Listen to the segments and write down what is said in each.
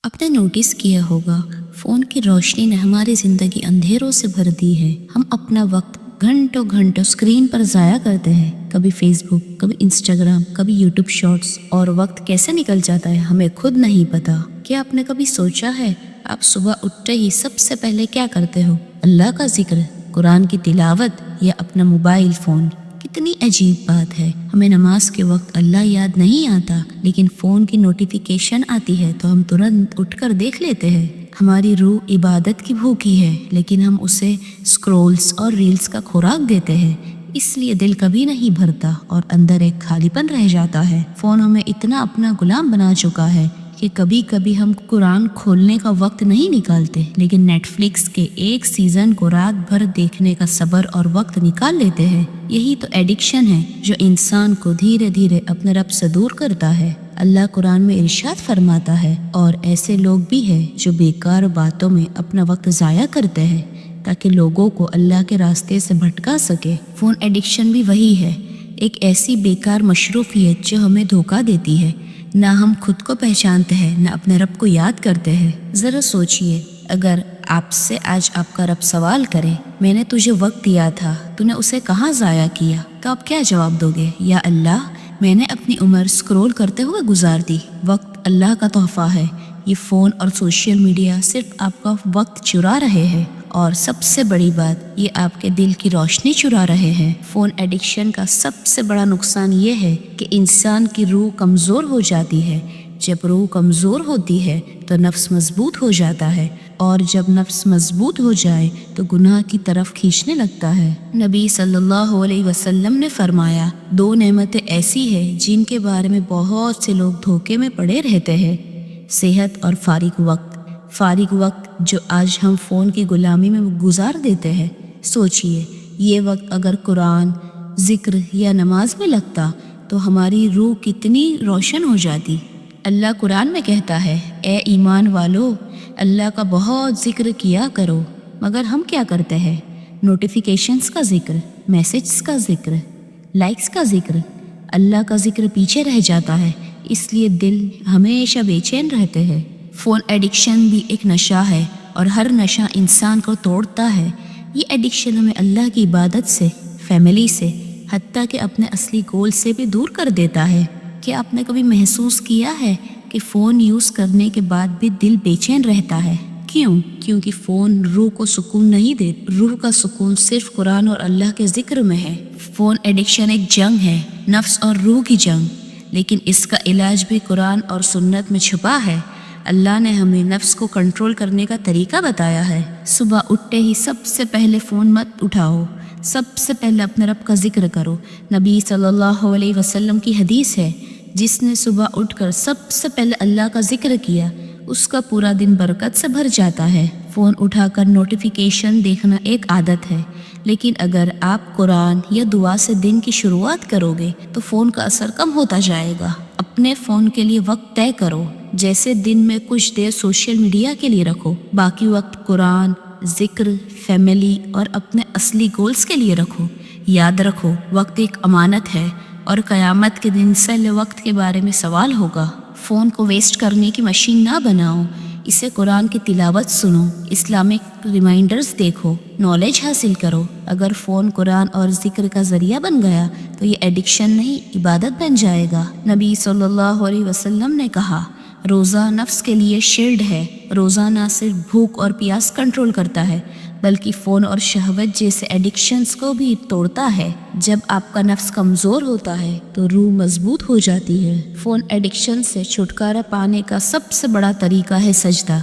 آپ نے نوٹس کیا ہوگا فون کی روشنی نے ہماری زندگی اندھیروں سے بھر دی ہے۔ ہم اپنا وقت گھنٹوں گھنٹوں اسکرین پر ضائع کرتے ہیں، کبھی فیس بک، کبھی انسٹاگرام، کبھی یوٹیوب شارٹس، اور وقت کیسے نکل جاتا ہے ہمیں خود نہیں پتا۔ کیا آپ نے کبھی سوچا ہے آپ صبح اٹھتے ہی سب سے پہلے کیا کرتے ہو؟ اللہ کا ذکر، قرآن کی تلاوت یا اپنا موبائل فون؟ کتنی عجیب بات ہے، ہمیں نماز کے وقت اللہ یاد نہیں آتا، لیکن فون کی نوٹیفیکیشن آتی ہے تو ہم ترنت اٹھ کر دیکھ لیتے ہیں۔ ہماری روح عبادت کی بھوکی ہے، لیکن ہم اسے سکرولز اور ریلز کا خوراک دیتے ہیں، اس لیے دل کبھی نہیں بھرتا اور اندر ایک خالی پن رہ جاتا ہے۔ فون ہمیں اتنا اپنا غلام بنا چکا ہے کہ کبھی کبھی ہم قرآن کھولنے کا وقت نہیں نکالتے، لیکن نیٹ فلکس کے ایک سیزن کو رات بھر دیکھنے کا صبر اور وقت نکال لیتے ہیں۔ یہی تو ایڈکشن ہے جو انسان کو دھیرے دھیرے اپنے رب سے دور کرتا ہے۔ اللہ قرآن میں ارشاد فرماتا ہے، اور ایسے لوگ بھی ہیں جو بیکار باتوں میں اپنا وقت ضائع کرتے ہیں تاکہ لوگوں کو اللہ کے راستے سے بھٹکا سکے۔ فون ایڈکشن بھی وہی ہے، ایک ایسی بیکار مصروفیت جو ہمیں دھوکہ دیتی ہے۔ نہ ہم خود کو پہچانتے ہیں، نہ اپنے رب کو یاد کرتے ہیں۔ ذرا سوچئے، اگر آپ سے آج آپ کا رب سوال کرے، میں نے تجھے وقت دیا تھا، تو نے اسے کہاں ضائع کیا، تو آپ کیا جواب دو گے؟ یا اللہ، میں نے اپنی عمر سکرول کرتے ہوئے گزار دی۔ وقت اللہ کا تحفہ ہے، یہ فون اور سوشل میڈیا صرف آپ کا وقت چرا رہے ہیں، اور سب سے بڑی بات، یہ آپ کے دل کی روشنی چرا رہے ہیں۔ فون ایڈکشن کا سب سے بڑا نقصان یہ ہے کہ انسان کی روح کمزور ہو جاتی ہے۔ جب روح کمزور ہوتی ہے تو نفس مضبوط ہو جاتا ہے، اور جب نفس مضبوط ہو جائے تو گناہ کی طرف کھینچنے لگتا ہے۔ نبی صلی اللہ علیہ وسلم نے فرمایا، دو نعمتیں ایسی ہیں جن کے بارے میں بہت سے لوگ دھوکے میں پڑے رہتے ہیں، صحت اور فارغ وقت۔ فارغ وقت جو آج ہم فون کی غلامی میں گزار دیتے ہیں۔ سوچئے، یہ وقت اگر قرآن، ذکر یا نماز میں لگتا تو ہماری روح کتنی روشن ہو جاتی۔ اللہ قرآن میں کہتا ہے، اے ایمان والو، اللہ کا بہت ذکر کیا کرو، مگر ہم کیا کرتے ہیں؟ نوٹیفیکیشنز کا ذکر، میسیجز کا ذکر، لائکس کا ذکر، اللہ کا ذکر پیچھے رہ جاتا ہے، اس لیے دل ہمیشہ بے چین رہتے ہیں۔ فون ایڈکشن بھی ایک نشہ ہے، اور ہر نشہ انسان کو توڑتا ہے۔ یہ ایڈکشن ہمیں اللہ کی عبادت سے، فیملی سے، حتیٰ کہ اپنے اصلی گول سے بھی دور کر دیتا ہے۔ کیا آپ نے کبھی محسوس کیا ہے کہ فون یوز کرنے کے بعد بھی دل بے چین رہتا ہے؟ کیوں؟ کیونکہ فون روح کو سکون نہیں دیتا۔ روح کا سکون صرف قرآن اور اللہ کے ذکر میں ہے۔ فون ایڈکشن ایک جنگ ہے، نفس اور روح کی جنگ، لیکن اس کا علاج بھی قرآن اور سنت میں چھپا ہے۔ اللہ نے ہمیں نفس کو کنٹرول کرنے کا طریقہ بتایا ہے۔ صبح اٹھتے ہی سب سے پہلے فون مت اٹھاؤ، سب سے پہلے اپنے رب کا ذکر کرو۔ نبی صلی اللہ علیہ وسلم کی حدیث ہے، جس نے صبح اٹھ کر سب سے پہلے اللہ کا ذکر کیا، اس کا پورا دن برکت سے بھر جاتا ہے۔ فون اٹھا کر نوٹیفیکیشن دیکھنا ایک عادت ہے، لیکن اگر آپ قرآن یا دعا سے دن کی شروعات کرو گے تو فون کا اثر کم ہوتا جائے گا۔ اپنے فون کے لیے وقت طے کرو، جیسے دن میں کچھ دیر سوشل میڈیا کے لیے رکھو، باقی وقت قرآن، ذکر، فیملی اور اپنے اصلی گولز کے لیے رکھو۔ یاد رکھو، وقت ایک امانت ہے، اور قیامت کے دن سل وقت کے بارے میں سوال ہوگا۔ فون کو ویسٹ کرنے کی مشین نہ بناؤ، اسے قرآن کی تلاوت سنو، اسلامک ریمائنڈرز دیکھو، نالج حاصل کرو۔ اگر فون قرآن اور ذکر کا ذریعہ بن گیا تو یہ ایڈکشن نہیں، عبادت بن جائے گا۔ نبی صلی اللہ علیہ وسلم نے کہا، روزہ نفس کے لیے شیلڈ ہے۔ روزہ نہ صرف بھوک اور پیاس کنٹرول کرتا ہے، بلکہ فون اور شہوت جیسے ایڈکشنز کو بھی توڑتا ہے۔ جب آپ کا نفس کمزور ہوتا ہے تو روح مضبوط ہو جاتی ہے۔ فون ایڈکشن سے چھٹکارا پانے کا سب سے بڑا طریقہ ہے سجدہ۔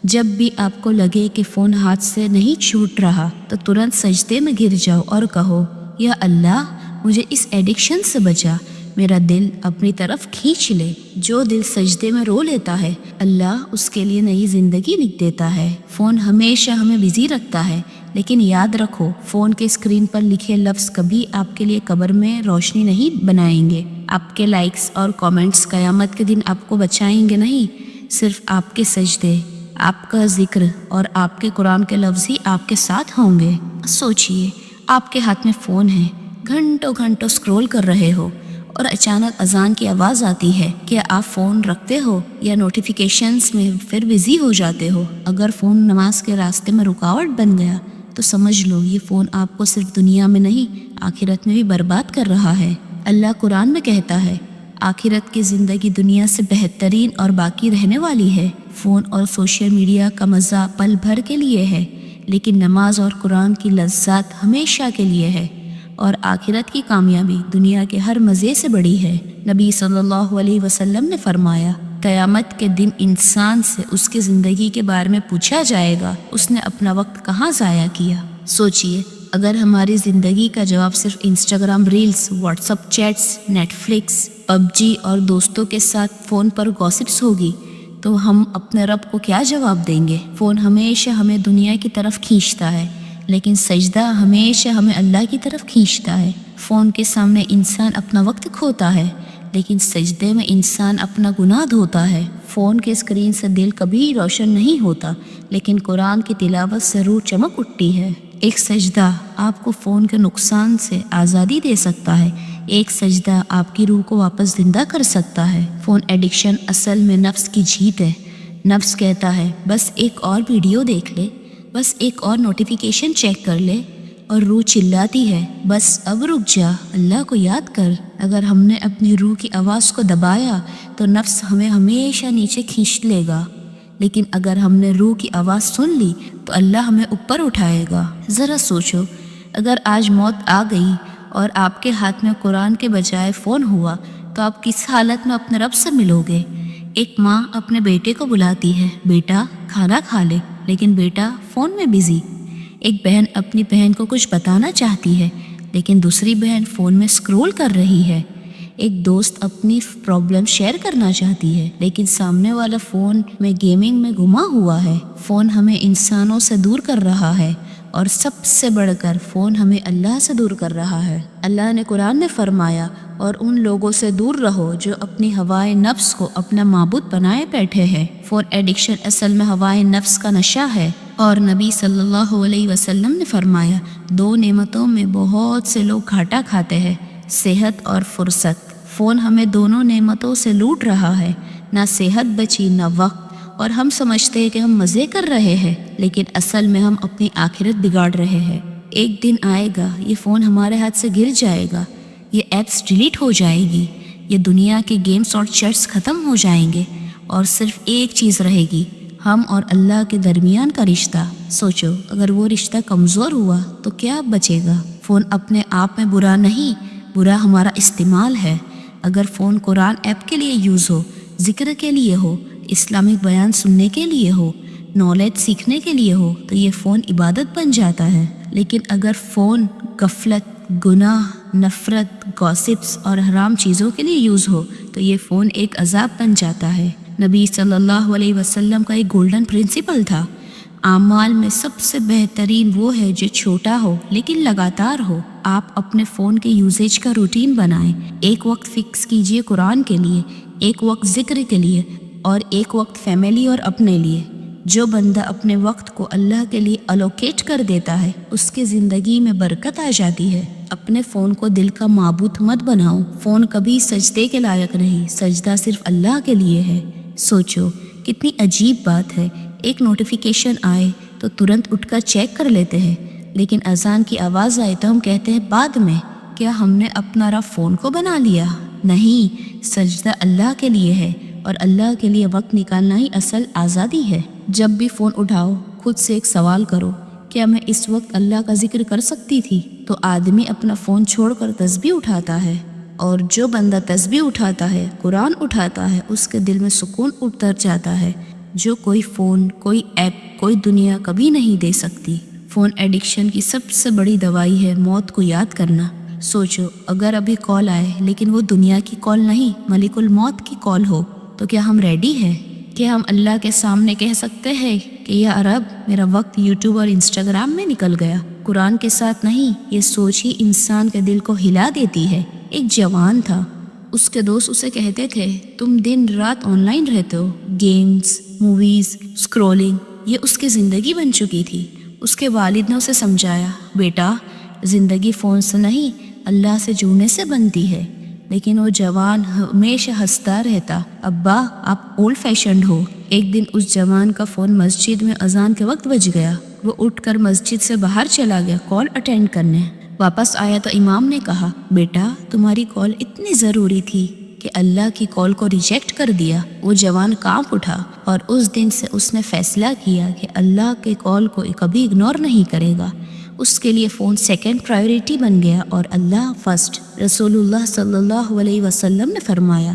جب بھی آپ کو لگے کہ فون ہاتھ سے نہیں چھوٹ رہا تو ترنت سجدے میں گر جاؤ اور کہو، یا اللہ، مجھے اس ایڈکشن سے بچا، میرا دل اپنی طرف کھینچ لے۔ جو دل سجدے میں رو لیتا ہے، اللہ اس کے لیے نئی زندگی لکھ دیتا ہے۔ فون ہمیشہ ہمیں بزی رکھتا ہے، لیکن یاد رکھو، فون کے اسکرین پر لکھے لفظ کبھی آپ کے لیے قبر میں روشنی نہیں بنائیں گے۔ آپ کے لائکس اور کامنٹس قیامت کے دن آپ کو بچائیں گے نہیں، صرف آپ کے سجدے، آپ کا ذکر اور آپ کے قرآن کے لفظ ہی آپ کے ساتھ ہوں گے۔ سوچئے، آپ کے ہاتھ میں فون ہے، گھنٹوں گھنٹوں سکرول کر رہے ہو، اور اچانک اذان کی آواز آتی ہے، کیا آپ فون رکھتے ہو یا نوٹیفیکیشنز میں پھر بزی ہو جاتے ہو؟ اگر فون نماز کے راستے میں رکاوٹ بن گیا تو سمجھ لو یہ فون آپ کو صرف دنیا میں نہیں آخرت میں بھی برباد کر رہا ہے۔ اللہ قرآن میں کہتا ہے، آخرت کی زندگی دنیا سے بہترین اور باقی رہنے والی ہے۔ فون اور سوشل میڈیا کا مزہ پل بھر کے لیے ہے، لیکن نماز اور قرآن کی لذات ہمیشہ کے لیے ہے، اور آخرت کی کامیابی دنیا کے ہر مزے سے بڑی ہے۔ نبی صلی اللہ علیہ وسلم نے فرمایا، قیامت کے دن انسان سے اس کی زندگی کے بارے میں پوچھا جائے گا، اس نے اپنا وقت کہاں ضائع کیا۔ سوچئے، اگر ہماری زندگی کا جواب صرف Instagram reels, WhatsApp chats, Netflix, PUBG اور دوستوں کے ساتھ فون پر گوسپس ہوگی تو ہم اپنے رب کو کیا جواب دیں گے؟ فون ہمیشہ ہمیں دنیا کی طرف کھینچتا ہے، لیکن سجدہ ہمیشہ ہمیں اللہ کی طرف کھینچتا ہے۔ فون کے سامنے انسان اپنا وقت کھوتا ہے، لیکن سجدے میں انسان اپنا گناہ دھوتا ہے۔ فون کے اسکرین سے دل کبھی روشن نہیں ہوتا، لیکن قرآن کی تلاوت سے روح چمک اٹھتی ہے۔ ایک سجدہ آپ کو فون کے نقصان سے آزادی دے سکتا ہے، ایک سجدہ آپ کی روح کو واپس زندہ کر سکتا ہے۔ فون ایڈکشن اصل میں نفس کی جیت ہے۔ نفس کہتا ہے بس ایک اور ویڈیو دیکھ لے، بس ایک اور نوٹیفیکیشن چیک کر لے، اور روح چلاتی ہے بس اب رک جا، اللہ کو یاد کر۔ اگر ہم نے اپنی روح کی آواز کو دبایا تو نفس ہمیں ہمیشہ نیچے کھینچ لے گا، لیکن اگر ہم نے روح کی آواز سن لی تو اللہ ہمیں اوپر اٹھائے گا۔ ذرا سوچو، اگر آج موت آ گئی اور آپ کے ہاتھ میں قرآن کے بجائے فون ہوا تو آپ کس حالت میں اپنے رب سے ملو گے؟ ایک ماں اپنے بیٹے کو بلاتی ہے، بیٹا کھانا کھا لے، لیکن بیٹا فون میں بزی۔ ایک بہن اپنی بہن کو کچھ بتانا چاہتی ہے، لیکن دوسری بہن فون میں اسکرول کر رہی ہے۔ ایک دوست اپنی پرابلم شیئر کرنا چاہتی ہے، لیکن سامنے والا فون میں گیمنگ میں گما ہوا ہے۔ فون ہمیں انسانوں سے دور کر رہا ہے، اور سب سے بڑھ کر فون ہمیں اللہ سے دور کر رہا ہے۔ اللہ نے قرآن میں فرمایا، اور ان لوگوں سے دور رہو جو اپنی ہوائے نفس کو اپنا معبود بنائے بیٹھے ہیں۔ فون ایڈکشن اصل میں ہوائے نفس کا نشہ ہے، اور نبی صلی اللہ علیہ وسلم نے فرمایا، دو نعمتوں میں بہت سے لوگ گھاٹا کھاتے ہیں، صحت اور فرصت۔ فون ہمیں دونوں نعمتوں سے لوٹ رہا ہے، نہ صحت بچی نہ وقت، اور ہم سمجھتے ہیں کہ ہم مزے کر رہے ہیں، لیکن اصل میں ہم اپنی آخرت بگاڑ رہے ہیں۔ ایک دن آئے گا یہ فون ہمارے ہاتھ سے گر جائے گا، یہ ایپس ڈیلیٹ ہو جائے گی، یہ دنیا کے گیمز اور چیٹس ختم ہو جائیں گے، اور صرف ایک چیز رہے گی، ہم اور اللہ کے درمیان کا رشتہ۔ سوچو، اگر وہ رشتہ کمزور ہوا تو کیا بچے گا؟ فون اپنے آپ میں برا نہیں، برا ہمارا استعمال ہے۔ اگر فون قرآن ایپ کے لیے یوز ہو، ذکر کے لیے ہو، اسلامک بیان سننے کے لیے ہو، نالج سیکھنے کے لیے ہو تو یہ فون عبادت بن جاتا ہے، لیکن اگر فون غفلت، گناہ، نفرت، گوسپس اور حرام چیزوں کے لیے یوز ہو تو یہ فون ایک عذاب بن جاتا ہے۔ نبی صلی اللہ علیہ وسلم کا ایک گولڈن پرنسپل تھا، اعمال میں سب سے بہترین وہ ہے جو چھوٹا ہو لیکن لگاتار ہو۔ آپ اپنے فون کے یوزیج کا روٹین بنائیں، ایک وقت فکس کیجئے قرآن کے لیے، ایک وقت ذکر کے لیے، اور ایک وقت فیملی اور اپنے لیے۔ جو بندہ اپنے وقت کو اللہ کے لیے الوکیٹ کر دیتا ہے اس کی زندگی میں برکت آ جاتی ہے۔ اپنے فون کو دل کا معبود مت بناؤ، فون کبھی سجدے کے لائق نہیں، سجدہ صرف اللہ کے لیے ہے۔ سوچو، کتنی عجیب بات ہے، ایک نوٹیفیکیشن آئے تو ترنت اٹھ کر چیک کر لیتے ہیں، لیکن اذان کی آواز آئے تو ہم کہتے ہیں بعد میں۔ کیا ہم نے اپنا رب فون کو بنا لیا؟ نہیں، سجدہ اللہ کے لیے ہے، اور اللہ کے لیے وقت نکالنا ہی اصل آزادی ہے۔ جب بھی فون اٹھاؤ خود سے ایک سوال کرو، کیا میں اس وقت اللہ کا ذکر کر سکتی تھی؟ تو آدمی اپنا فون چھوڑ کر تسبیح اٹھاتا ہے، اور جو بندہ تسبیح اٹھاتا ہے، قرآن اٹھاتا ہے، اس کے دل میں سکون اتر جاتا ہے جو کوئی فون، کوئی ایپ، کوئی دنیا کبھی نہیں دے سکتی۔ فون ایڈکشن کی سب سے بڑی دوائی ہے موت کو یاد کرنا۔ سوچو، اگر ابھی کال آئے لیکن وہ دنیا کی کال نہیں، ملک الموت کی کال ہو تو کیا ہم ریڈی ہیں؟ کیا ہم اللہ کے سامنے کہہ سکتے ہیں کہ یا رب، میرا وقت یوٹیوب اور انسٹاگرام میں نکل گیا؟ قرآن کے ساتھ نہیں۔ یہ سوچ ہی انسان کے دل کو ہلا دیتی ہے۔ ایک جوان تھا، اس کے دوست اسے کہتے تھے تم دن رات آن لائن رہتے ہو، گیمز، موویز، اسکرولنگ، یہ اس کی زندگی بن چکی تھی۔ اس کے والد نے اسے سمجھایا، بیٹا، زندگی فون سے نہیں اللہ سے جڑنے سے بنتی ہے۔ لیکن وہ جوان ہمیشہ ہنستا رہتا۔ ابا آپ اولڈ فیشنڈ ہو۔ ایک دن اس جوان کا فون مسجد میں اذان کے وقت بج گیا۔ وہ اٹھ کر مسجد سے باہر چلا گیا کال اٹینڈ کرنے۔ واپس آیا تو امام نے کہا، بیٹا تمہاری کال اتنی ضروری تھی کہ اللہ کی کال کو ریجیکٹ کر دیا۔ وہ جوان کانپ اٹھا اور اس دن سے اس نے فیصلہ کیا کہ اللہ کے کال کو کبھی اگنور نہیں کرے گا۔ اس کے لیے فون سیکنڈ پرائیورٹی بن گیا اور اللہ فرسٹ۔ رسول اللہ صلی اللہ علیہ وسلم نے فرمایا،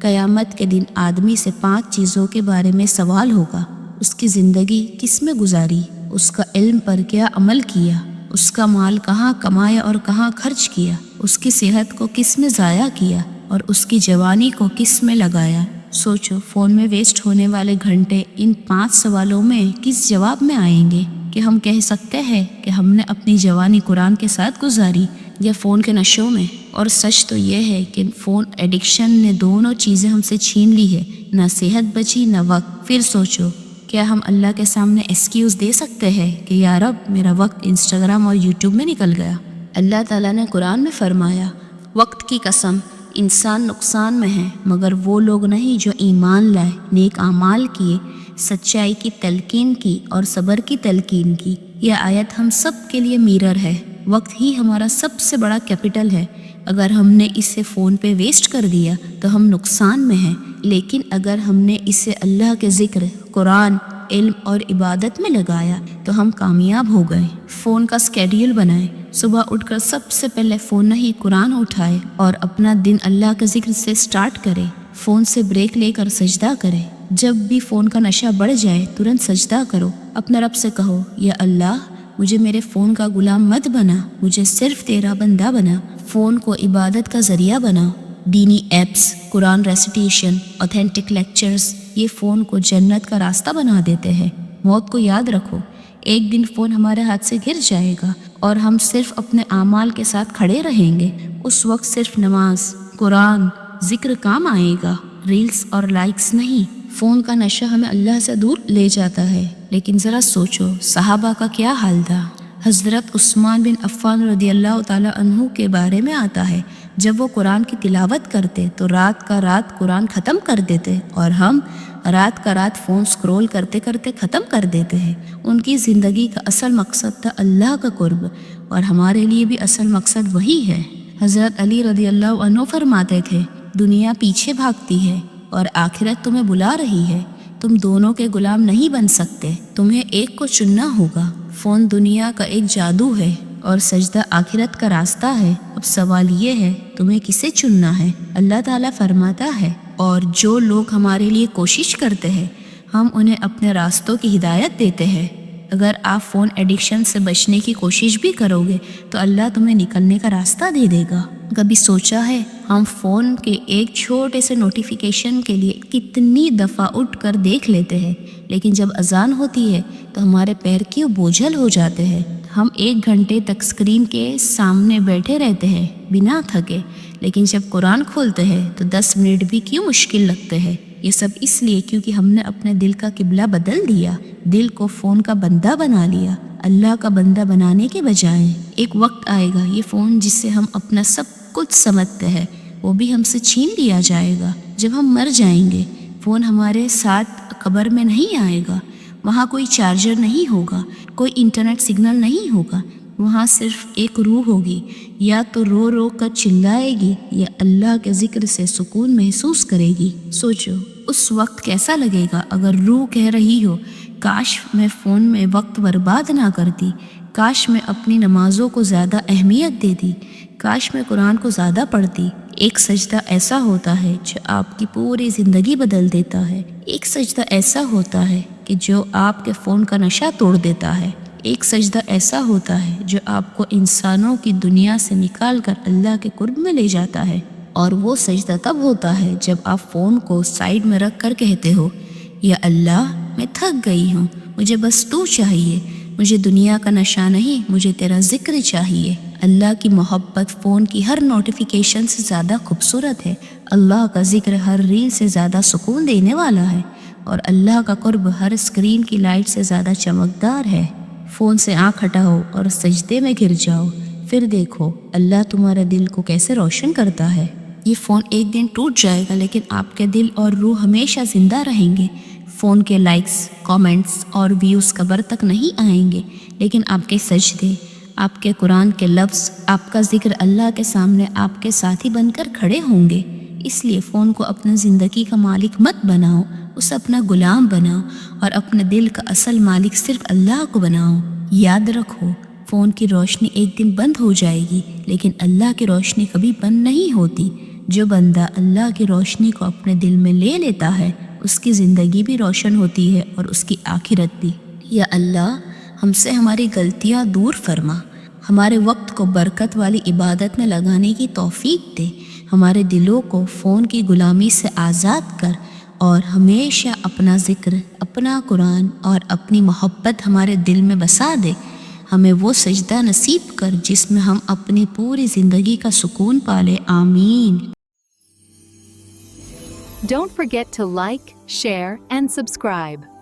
قیامت کے دن آدمی سے 5 چیزوں کے بارے میں سوال ہوگا: اس کی زندگی کس میں گزاری، اس کا علم پر کیا عمل کیا، اس کا مال کہاں کمایا اور کہاں خرچ کیا، اس کی صحت کو کس میں ضائع کیا اور اس کی جوانی کو کس میں لگایا۔ سوچو فون میں ویسٹ ہونے والے گھنٹے ان 5 سوالوں میں کس جواب میں آئیں گے؟ کہ ہم کہہ سکتے ہیں کہ ہم نے اپنی جوانی قرآن کے ساتھ گزاری یا فون کے نشوں میں؟ اور سچ تو یہ ہے کہ فون ایڈکشن نے دونوں چیزیں ہم سے چھین لی ہے، نہ صحت بچی نہ وقت۔ پھر سوچو کیا ہم اللہ کے سامنے ایکسکیوز دے سکتے ہیں کہ یا رب میرا وقت انسٹاگرام اور یوٹیوب میں نکل گیا؟ اللہ تعالیٰ نے قرآن میں فرمایا، وقت کی قسم انسان نقصان میں ہے مگر وہ لوگ نہیں جو ایمان لائے، نیک اعمال کیے، سچائی کی تلقین کی اور صبر کی تلقین کی۔ یہ آیت ہم سب کے لیے میرر ہے۔ وقت ہی ہمارا سب سے بڑا کیپٹل ہے۔ اگر ہم نے اسے فون پہ ویسٹ کر دیا تو ہم نقصان میں ہیں، لیکن اگر ہم نے اسے اللہ کے ذکر، قرآن، علم اور عبادت میں لگایا تو ہم کامیاب ہو گئے۔ فون کا اسکیڈیول بنائیں، صبح اٹھ کر سب سے پہلے فون نہیں قرآن اٹھائے اور اپنا دن اللہ کے ذکر سے سٹارٹ کرے۔ فون سے بریک لے کر سجدہ کرے۔ جب بھی فون کا نشہ بڑھ جائے ترنت سجدہ کرو، اپنے رب سے کہو، یا اللہ مجھے میرے فون کا غلام مت بنا، مجھے صرف تیرا بندہ بنا۔ فون کو عبادت کا ذریعہ بنا۔ دینی ایپس، قرآن ریسیٹیشن، اوتھینٹک لیکچرز یہ فون کو جنت کا راستہ بنا دیتے ہیں۔ موت کو یاد رکھو، ایک دن فون ہمارے ہاتھ سے گر جائے گا اور ہم صرف اپنے اعمال کے ساتھ کھڑے رہیں گے۔ اس وقت صرف نماز، قرآن، ذکر کام آئے گا، ریلز اور لائکس نہیں۔ فون کا نشہ ہمیں اللہ سے دور لے جاتا ہے، لیکن ذرا سوچو صحابہ کا کیا حال تھا۔ حضرت عثمان بن عفان رضی اللہ تعالیٰ عنہ کے بارے میں آتا ہے، جب وہ قرآن کی تلاوت کرتے تو رات کا رات قرآن ختم کر دیتے، اور ہم رات کا رات فون سکرول کرتے کرتے ختم کر دیتے ہیں۔ ان کی زندگی کا اصل مقصد تھا اللہ کا قرب، اور ہمارے لیے بھی اصل مقصد وہی ہے۔ حضرت علی رضی اللہ عنہ فرماتے تھے، دنیا پیچھے بھاگتی ہے اور آخرت تمہیں بلا رہی ہے، تم دونوں کے غلام نہیں بن سکتے، تمہیں ایک کو چننا ہوگا۔ فون دنیا کا ایک جادو ہے اور سجدہ آخرت کا راستہ ہے۔ اب سوال یہ ہے تمہیں کسے چننا ہے؟ اللہ تعالیٰ فرماتا ہے، اور جو لوگ ہمارے لیے کوشش کرتے ہیں ہم انہیں اپنے راستوں کی ہدایت دیتے ہیں۔ اگر آپ فون ایڈکشن سے بچنے کی کوشش بھی کرو گے تو اللہ تمہیں نکلنے کا راستہ دے دے گا۔ کبھی سوچا ہے ہم فون کے ایک چھوٹے سے نوٹیفیکیشن کے لیے کتنی دفعہ اٹھ کر دیکھ لیتے ہیں، لیکن جب اذان ہوتی ہے تو ہمارے پیر کیوں بوجھل ہو جاتے ہیں؟ ہم 1 گھنٹے تک اسکرین کے سامنے بیٹھے رہتے ہیں بنا تھکے، لیکن جب قرآن کھولتے ہیں تو 10 منٹ بھی کیوں مشکل لگتے ہیں؟ یہ سب اس لیے کیونکہ ہم نے اپنے دل کا قبلہ بدل دیا، دل کو فون کا بندہ بنا لیا۔ اللہ کا بندہ بنانے کے بجائے ایک وقت آئے گا یہ فون جس سے ہم اپنا سب کچھ سمجھتے ہیں وہ بھی ہم سے چھین لیا جائے گا۔ جب ہم مر جائیں گے فون ہمارے ساتھ قبر میں نہیں آئے گا، وہاں کوئی چارجر نہیں ہوگا، کوئی انٹرنیٹ سگنل نہیں ہوگا، وہاں صرف ایک روح ہوگی، یا تو رو رو کر چلائے گی یا اللہ کے ذکر سے سکون محسوس کرے گی۔ سوچو اس وقت کیسا لگے گا اگر روح کہہ رہی ہو، کاش میں فون میں وقت برباد نہ کرتی، کاش میں اپنی نمازوں کو زیادہ اہمیت دیتی، کاش میں قرآن کو زیادہ پڑھتی۔ ایک سجدہ ایسا ہوتا ہے جو آپ کی پوری زندگی بدل دیتا ہے۔ ایک سجدہ ایسا ہوتا ہے کہ جو آپ کے فون کا نشہ توڑ دیتا ہے۔ ایک سجدہ ایسا ہوتا ہے جو آپ کو انسانوں کی دنیا سے نکال کر اللہ کے قرب میں لے جاتا ہے۔ اور وہ سجدہ تب ہوتا ہے جب آپ فون کو سائیڈ میں رکھ کر کہتے ہو، یا اللہ میں تھک گئی ہوں، مجھے بس تو چاہیے، مجھے دنیا کا نشہ نہیں، مجھے تیرا ذکر چاہیے۔ اللہ کی محبت فون کی ہر نوٹیفیکیشن سے زیادہ خوبصورت ہے، اللہ کا ذکر ہر ریل سے زیادہ سکون دینے والا ہے، اور اللہ کا قرب ہر اسکرین کی لائٹ سے زیادہ چمکدار ہے۔ فون سے آنکھ ہٹاؤ اور سجدے میں گر جاؤ، پھر دیکھو اللہ تمہارے دل کو کیسے روشن کرتا ہے۔ یہ فون ایک دن ٹوٹ جائے گا لیکن آپ کے دل اور روح ہمیشہ زندہ رہیں گے۔ فون کے لائکس، کامنٹس اور ویوز قبر تک نہیں آئیں گے، لیکن آپ کے سجدے، آپ کے قرآن کے لفظ، آپ کا ذکر اللہ کے سامنے آپ کے ساتھی بن کر کھڑے ہوں گے۔ اس لیے فون کو اپنا زندگی کا مالک مت بناؤ، اسے اپنا غلام بناؤ اور اپنے دل کا اصل مالک صرف اللہ کو بناؤ۔ یاد رکھو، فون کی روشنی ایک دن بند ہو جائے گی، لیکن اللہ کی روشنی کبھی بند نہیں ہوتی۔ جو بندہ اللہ کی روشنی کو اپنے دل میں لے لیتا ہے، اس کی زندگی بھی روشن ہوتی ہے اور اس کی آخرت بھی۔ یا اللہ، ہم سے ہماری غلطیاں دور فرما، ہمارے وقت کو برکت والی عبادت میں لگانے کی توفیق دے، ہمارے دلوں کو فون کی غلامی سے آزاد کر اور ہمیشہ اپنا ذکر، اپنا قرآن اور اپنی محبت ہمارے دل میں بسا دے۔ ہمیں وہ سجدہ نصیب کر جس میں ہم اپنی پوری زندگی کا سکون پالے۔ آمین۔ Don't forget to like, share, and subscribe.